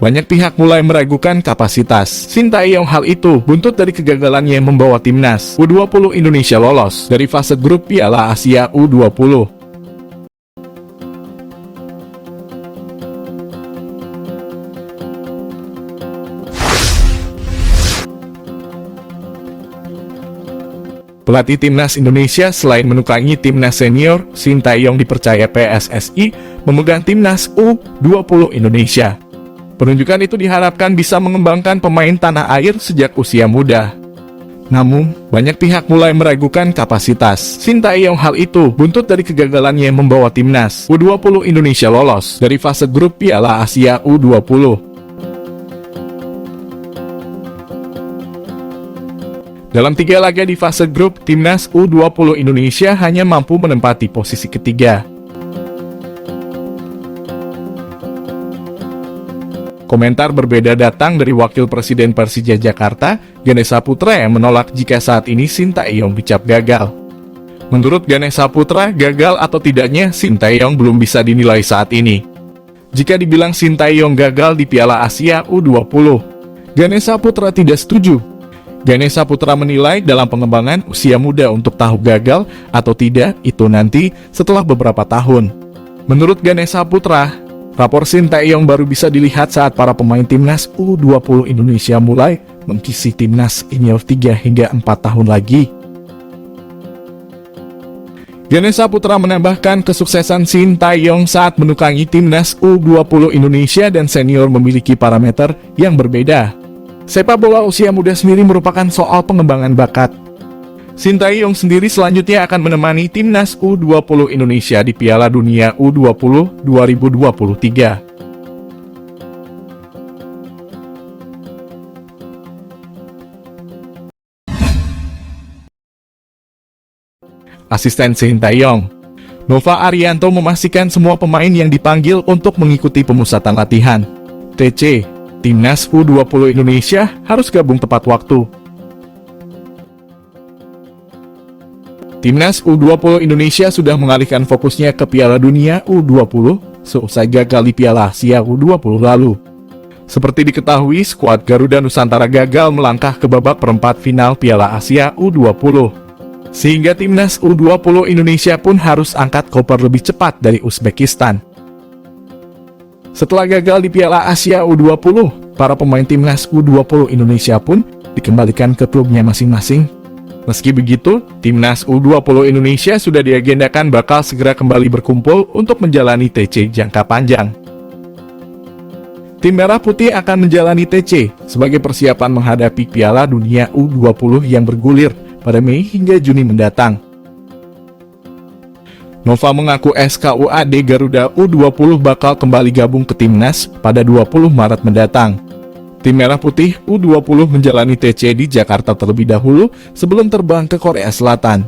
banyak pihak mulai meragukan kapasitas Sintayong. Hal itu buntut dari kegagalannya membawa timnas U20 Indonesia lolos dari fase grup Piala Asia U20. Pelatih timnas Indonesia selain menukangi timnas senior, Sintayong dipercaya PSSI memegang timnas U20 Indonesia. Penunjukan itu diharapkan bisa mengembangkan pemain tanah air sejak usia muda. Namun, banyak pihak mulai meragukan kapasitas Sintayong. Hal itu buntut dari kegagalannya membawa timnas U20 Indonesia lolos dari fase grup Piala Asia U20. Dalam 3 laga di fase grup, timnas U20 Indonesia hanya mampu menempati posisi ketiga. Komentar berbeda datang dari Wakil Presiden Persija Jakarta, Ganesha Putra, yang menolak jika saat ini Sintayong dicap gagal. Menurut Ganesha Putra, gagal atau tidaknya Sintayong belum bisa dinilai saat ini. Jika dibilang Sintayong gagal di Piala Asia U20, Ganesha Putra tidak setuju. Ganesha Putra menilai dalam pengembangan usia muda untuk tahu gagal atau tidak itu nanti setelah beberapa tahun. Menurut Ganesha Putra, rapor Sintayong baru bisa dilihat saat para pemain timnas U20 Indonesia mulai mengisi timnas senior 3 hingga 4 tahun lagi. Ganesha Putra menambahkan kesuksesan Sintayong saat menukangi timnas U20 Indonesia dan senior memiliki parameter yang berbeda. Sepak bola usia muda sendiri merupakan soal pengembangan bakat. Sintayong sendiri selanjutnya akan menemani timnas U20 Indonesia di Piala Dunia U20 2023. Asisten Sintayong, Nova Arianto, memastikan semua pemain yang dipanggil untuk mengikuti pemusatan latihan TC Timnas U20 Indonesia harus gabung tepat waktu. Timnas U20 Indonesia sudah mengalihkan fokusnya ke Piala Dunia U20 seusai gagal di Piala Asia U20 lalu. Seperti diketahui, skuad Garuda Nusantara gagal melangkah ke babak perempat final Piala Asia U20. Sehingga Timnas U20 Indonesia pun harus angkat koper lebih cepat dari Uzbekistan. Setelah gagal di Piala Asia U20, para pemain timnas U20 Indonesia pun dikembalikan ke klubnya masing-masing. Meski begitu, timnas U20 Indonesia sudah diagendakan bakal segera kembali berkumpul untuk menjalani TC jangka panjang. Tim Merah Putih akan menjalani TC sebagai persiapan menghadapi Piala Dunia U20 yang bergulir pada Mei hingga Juni mendatang. Nova mengaku SKUAD Garuda U20 bakal kembali gabung ke timnas pada 20 Maret mendatang. Tim Merah Putih U20 menjalani TC di Jakarta terlebih dahulu sebelum terbang ke Korea Selatan.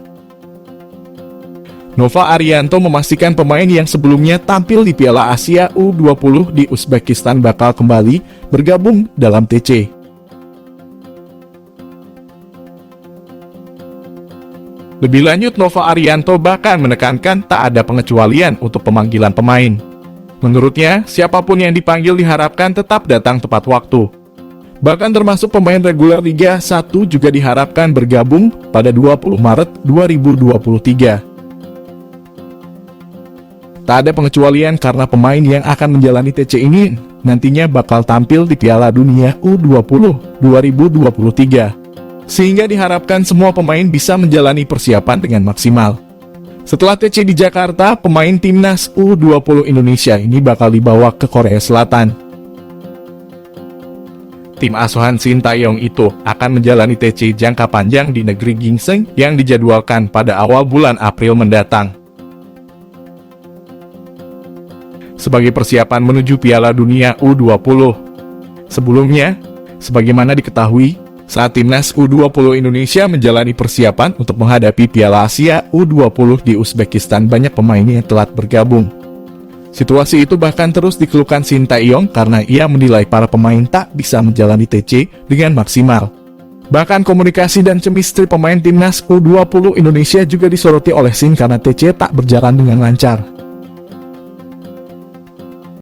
Nova Arianto memastikan pemain yang sebelumnya tampil di Piala Asia U20 di Uzbekistan bakal kembali bergabung dalam TC. Lebih lanjut, Nova Arianto bahkan menekankan tak ada pengecualian untuk pemanggilan pemain. Menurutnya, siapapun yang dipanggil diharapkan tetap datang tepat waktu. Bahkan termasuk pemain reguler Liga 1 juga diharapkan bergabung pada 20 Maret 2023. Tak ada pengecualian karena pemain yang akan menjalani TC ini nantinya bakal tampil di Piala Dunia U20 2023. Sehingga diharapkan semua pemain bisa menjalani persiapan dengan maksimal. Setelah TC di Jakarta, pemain timnas U20 Indonesia ini bakal dibawa ke Korea Selatan. Tim asuhan Sintayong itu akan menjalani TC jangka panjang di negeri Ginseng yang dijadwalkan pada awal bulan April mendatang. Sebagai persiapan menuju Piala Dunia U20. Sebelumnya, sebagaimana diketahui, saat timnas U20 Indonesia menjalani persiapan untuk menghadapi Piala Asia U20 di Uzbekistan, banyak pemainnya yang telat bergabung. Situasi itu bahkan terus dikeluhkan Sintayong karena ia menilai para pemain tak bisa menjalani TC dengan maksimal. Bahkan komunikasi dan chemistry pemain timnas U20 Indonesia juga disoroti oleh Sin karena TC tak berjalan dengan lancar.